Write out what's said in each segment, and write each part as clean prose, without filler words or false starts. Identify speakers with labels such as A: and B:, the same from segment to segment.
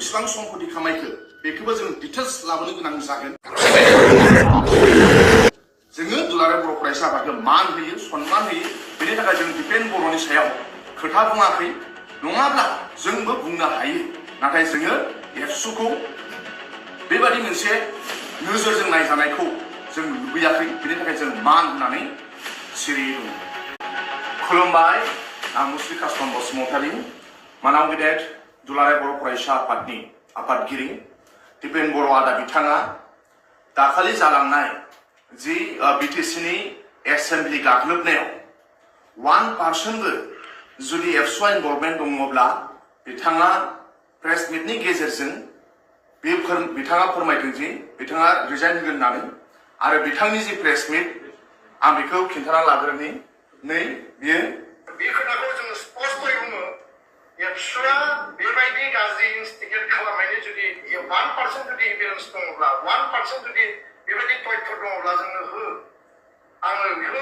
A: बेसेबां सम्पति खामायखो बेखौबो जों डिटेल्स लाबोनो गोनां जागोन। जोङो दुलाराय बर' फरायसा आफादखौ मान होयो, सन्मान होयो। बेनि थाखाय जों दिपेन बर'नि सायाव खोथा बुङाखै। नङाब्ला जोंबो बुंनो हायो, नाथाय जोङो एबसुखौ बेबादि मोनसे नोजोरजों नायजानायखौ जों लुबैयाखै। बेनि थाखाय जों मान होनानै सिरियै दं। खुलुमबाय, आं मुस्रि कासम बसुमतारी, मानाव गेदेर दुलाराय बर' फरायसा आफादनि आफादगिरि दिपेन बर' आदा बिथाङा दाखालि जालांनाय जि बिटिसिनि एसेम्बलि गाग्लोबनायाव 1%बो जुदि एबसुआ इनभल्भमेन्ट दङब्ला बिथाङा प्रेस मिटनि गेजेरजों बिथाङा फोरमायदों जि बिथाङा रिजाइन होगोन होननानै। आरो बिथांनि जि प्रेस मिट आं बेखौ खिन्थाना लाग्रोनि। नै बियो बे खोथाखौ जोङो स्पष्टयै बुङो, एबसुआ बेबायदि गाज्रि इनस्टिगेट खालामनायनि जुदि 1% जुदि एभिडेन्स दङब्ला, 1% जुदि बेबायदि तथ्य दङब्ला जोंनो हो। आङो बेखौ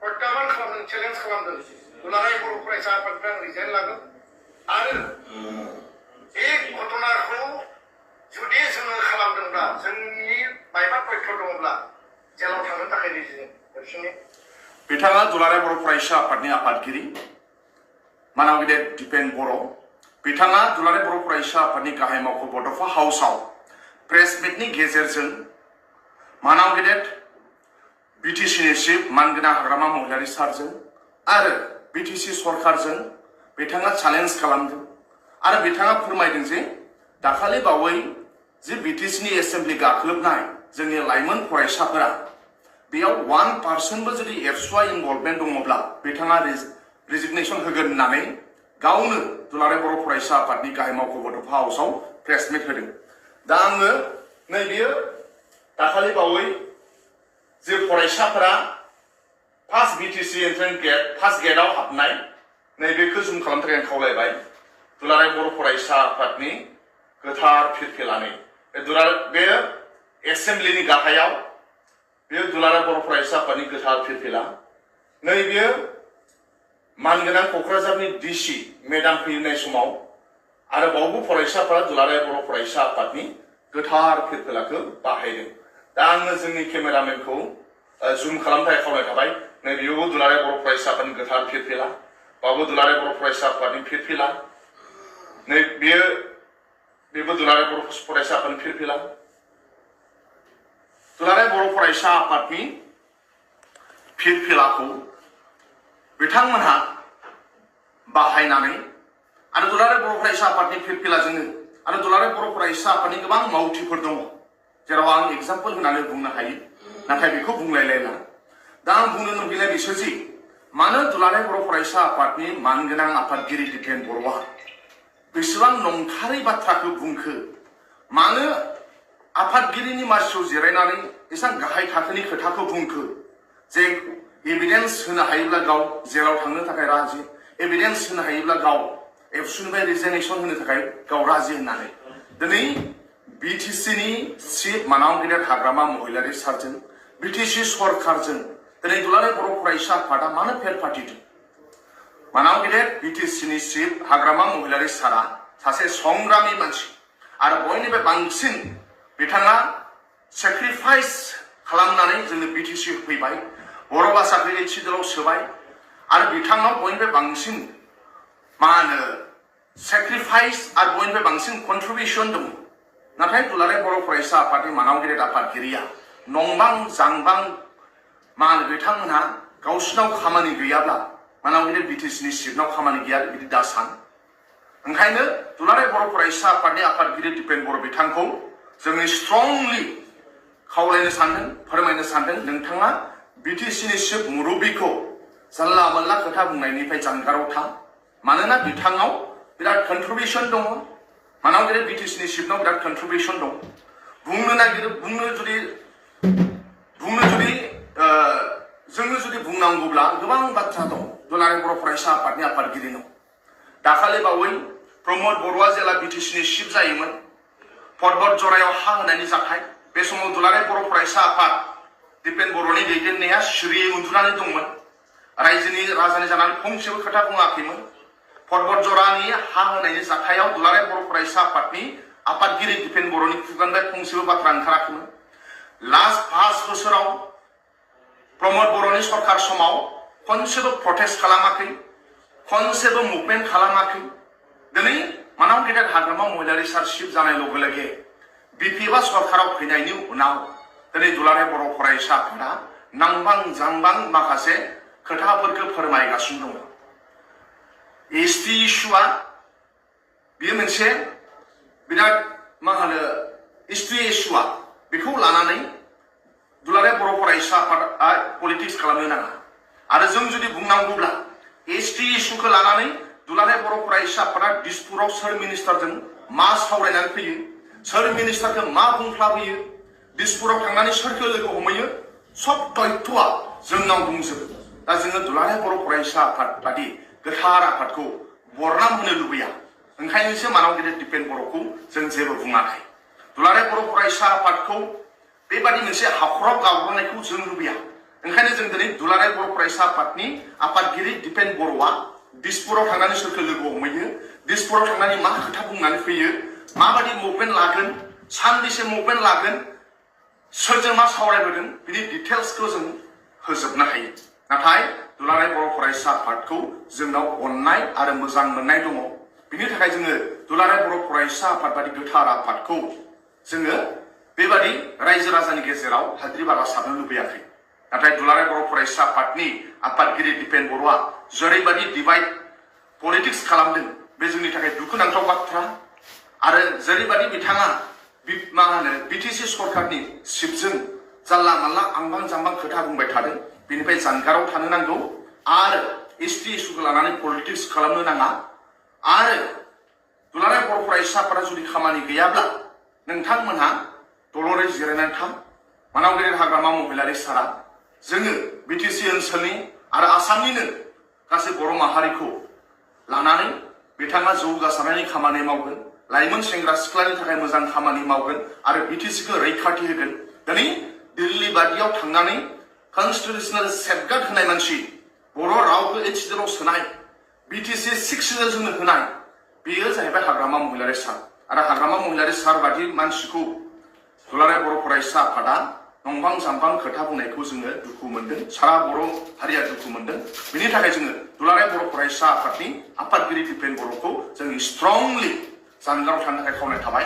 A: प्रत्याहान खालामदों, चेलेन्ज खालामदों। दुलाराय बर' फरायसा आफादनिफ्राय आं रिजाइन लागोन। आरो बे घटनाखौ जुदि जोङो खालामदोंब्ला, जोंनि मायबा तथ्य दङब्ला जेलाव थांनो थाखाय रेडि एबसुनि। बिथाङा दुलाराय बर' फरायसा आफादनि आफादगिरि मानाव गेदेर दिपेन बर'। बिथाङा दुलाराय बर' फरायसा आफादनि गाहाय मावख' बड'फा हाउसआव प्रेस मिटनि गेजेरजों मानाव गेदेर बिटिसिनि चिफ मानगोनां हाग्रामा महिलारि सारजों आरो बिटिसि सरकारजों बिथाङा चेलेन्ज खालामदों। आरो बिथाङा फोरमायदों जे दाखालि बावै जि बिटिसिनि एसेम्बलि गाग्लोबनाय जोंनि लाइमोन फरायसाफोरा बेयाव 1%बो जुदि एबसुआ इनभल्भमेन्ट दङब्ला बिथाङा रेजिगनेसन होगोन होननानै गावनो दुलाराय बर' फरायसा आफादनि गाहाय मावख' बड'फा हाउसआव प्रेस मिट होदों। दा आङो नैबेयो दाखालि बावै जे फरायसाफोरा फार्स्ट बिटिसि एन्ट्रेन्स गेट, फार्स्ट गेटआव हाबनाय, नैबेखौ जुम खालामनो थाखाय आं खावलायबाय। दुलाराय बर' फरायसा आफादनि गोथार फिरफिलानि बे एसेम्बलिनि गाहायाव बेयो दुलाराय बर' फरायसा आफादनि गोथार फिरफिला। नैबेयो मानगोनां क'क्राझारनि डिसि मेडाम फैनाय समाव आरो बावबो फरायसाफोरा दुलाराय बर' फरायसा आफादनि गोथार फिरफिलाखौ बाहायदों। दा आङो जोंनि केमेरामेनखौ जुम खालामनो थाखाय खावलायनाय थाबाय। नैबेयावबो दुलाराय बर' फरायसा आफादनि गोथार फिरफिला, बावबो दुलाराय बर' फरायसा आफादनि फिरफिला, बेबो दुलाराय बर' फरायसा आफादनि फिरफिला। दुलाराय बर' फरायसा आफादनि फिरफिलाखौ बिथांमोनहा बाहायनानै आरो दुलाराय बर' फरायसा आफादनि फिरफिलाजोंनो आरो दुलाराय बर' फरायसा आफादनि गोबां मावथिफोर दङ, जेराव आं एग्जाम्पल होनानै बुंनो हायो, नाथाय बेखौ बुंलायलायला। दा आं बुंनो लुबैनाय बिसोर जि मानो दुलाराय बर' फरायसा आफादनि मानगोनां आफादगिरि दिपेन बर'आ बेसेबां नंथारै बाथ्राखौ बुंखो, मानो आफादगिरिनि मासियाव जिरायनानै एसेबां गाहाय थाखोनि खोथाखौ बुंखो जे एभिडेन्स होनो हायोब्ला गाव जेलाव थांनो थाखाय राजि, एभिडेन्स होनो हायोब्ला गाव एबसुनिफ्राय रिजाइनेसन होनो थाखाय गाव राजि होननानै। दिनै बिटिसिनि चिफ मानाव गेदेर हाग्रामा महिलारि सारजों बिटिसि सरकारजों दिनै दुलाराय बर' फरायसा आफादा मानो फेल फाथिदों? मानाव गेदेर बिटिसिनि चिफ हाग्रामा महिलारि सारा सासे संग्रामि मानसि आरो बयनिफ्राय बांसिन बिथाङा सेक्रिफाइस खालामनानै जोंनो बिटिसि होफैबाय, बर' भाषाखौ एसिडलाव सोबाय आरो बिथांनाव बयनिफ्राय बांसिन सेक्रिफाइस आरो बयनिफ्राय बांसिन कन्ट्रिबिउसन दङ। नाथाय दुलाराय बर' फरायसा आफादनि मानाव गेदेर आफादगिरिया नंबां जांबां बिथांमोनहा गावसिनाव खामानि गैयाब्ला मानाव गेदेर बिटिसिनि चिफनाव खामानि गैया बिदि दा सान। ओंखायनो दुलाराय बर' फरायसा आफादनि आफादगिरि दिपेन बर' बिथांखौ जोंनि स्ट्रंलि खावलायनो सानदों, फोरमायनो सानदों, नोंथाङा बिटिसिनि चिफ मुरब्बीखौ जानला मोनला खोथा बुंनायनिफ्राय जानगाराव था। मानोना बिथाङाव बिराद कन्ट्रिबिउसन दङ, मानाव गेदेर बिटिसिनि चिफनाव बिराद कन्ट्रिबिउसन दं। जोङो जुदि बुंनांगौब्ला गोबां बाथ्रा दं दुलाराय बर' फरायसा आफादनि आफादगिरिनाव। दाखालि बावै प्रमद बर'आ जेला बिटिसिनि चिफ जायोमोन, पर्बत जरायाव हा होनायनि जाथाय, बे समाव दुलाराय बर' फरायसा आफाद दिपेन बर'नि दैदेननाया सिरियै उन्दुनानै दंमोन। रायजोनि राजानि जानानै फंसेबो खोथा बुङाखैमोन। पर्बत जरानि हा होनायनि जाथायाव दुलाराय बर' फरायसा आफादनि आफादगिरि दिपेन बर'नि खुगानिफ्राय फंसेबो बाथ्रा ओंखाराखैमोन। लास्ट 5 बोसोराव प्रमोद बर'नि सरकार समाव खनसेबो प्रटेस्ट खालामाखै, खनसेबो मुभमेन्ट खालामाखै। दिनै मानाव गेदेर हाग्रामा महिलारि सार शिफ जानाय लगे लगे बिपिएफआ सरकाराव फैनायनि उनाव दिनै दुलाराय बर' फरायसा आफादा नांबां जांबां माखासे खोथाफोरखौ फोरमायगासिनो दङ। एसटि इस्युआ बेयो मोनसे बिराद मा होनो एसटि इस्युआ बेखौ लानानै दुलाराय बर' फरायसा आफादा पलिटिक्स खालामनो नाङा। आरो जों जुदि बुंनांगौब्ला एसटि इस्युखौ लानानै दुलाराय बर' फरायसा आफादा दिसपुराव सोर मिनिस्टारजों मा सावरायनानै फैयो, सोर मिनिस्टारखौ मा बुंफ्लाबोयो, दिसपुराव थांनानै सोरखौ लोगो हमहैयो, सब तथ्यआ जोंनाव दंजोबो। दा जोङो दुलाराय बर' फरायसा आफाद बादि गोथार आफादखौ बरनाम होनो लुबैया। ओंखायनोसो मानाव गेदेर दिपेन बर'खौ जों जेबो बुङाखै। दुलाराय बर' फरायसा आफादखौ बेबादि मोनसे हाखराव गावहरनायखौ जों लुबैया। ओंखायनो जों दिनै दुलाराय बर' फरायसा आफादनि आफादगिरि दिपेन बर'आ दिसपुराव थांनानै सोरखौ लोगो हमहैयो, दिसपुराव थांनानै मा खोथा बुंनानै फैयो, माबादि मुभमेन्ट लागोन, सानबेसे मुभमेन्ट लागोन, सोरजों मा सावरायबोदों, बिनि डिटेल्सखौ जों होजोबनो हायो। नाथाय दुलाराय बर' फरायसा आफादखौ जोंनाव अननाय आरो मोजां मोननाय दङ। बिनि थाखाय जोङो दुलाराय बर' फरायसा आफाद बादि गोथार आफादखौ जोङो बेबादि रायजो राजानि गेजेराव हाद्रि बाला सारनो लुबैयाखै। नाथाय दुलाराय बर' फरायसा आफादनि आफादगिरि दिपेन बर'आ जेरैबादि डिभाइड पलिटिक्स खालामदों बे जोंनि थाखाय दुखुनांथाव बाथ्रा। आरो जेरैबादि बिथाङा मा होनो बिटिसि सरकारनि सिफजों जानला मानला आंबां जांबां खोथा बुंबाय थादों, बेनिफ्राय जानगाराव थानो नांगौ। आरो एसटि इस्युखौ लानानै पलिटिक्स खालामनो नाङा। आरो दुलाराय बर' फरायसा आफादा जुदि खामानि गैयाब्ला नोंथांमोनहा दलरै जिरायनानै था। मानाव गेदेर हाग्रामा महिलारि सारा जोङो बिटिसि ओनसोलनि आरो आसामनिनो गासै बर' माहारिखौ लानानै बिथाङा जौगासारनायनि खामानि मावगोन, लाइमोन सेंग्रा सिख्लानि थाखाय मोजां खामानि मावगोन आरो बिटिसिखौ रैखाथि होगोन। दिनै दिल्ली बादियाव थांनानै कनस्टिटिउसनेल सेफगार्ड होनाय मानसि, बर' रावखौ 8 सिडुलाव सोनाय, बिटिसि 6 सिडुल होनाय, बेयो जाहैबाय हाग्रामा महिलारि सार। आरो हाग्रामा महिलारि सार बादि मानसिखौ दुलाराय बर' फरायसा आफादा नंबां जांबां खोथा बुंनायखौ जोङो दुखु मोनदों, सारा बर' हारिया दुखु मोनदों। बेनि थाखाय जोङो दुलाराय बर' फरायसा आफादनि आफादगिरि दिपेन बर'खौ जों स्ट्रंलि जानगाराव थानो थाखाय खावलायनाय थाबाय।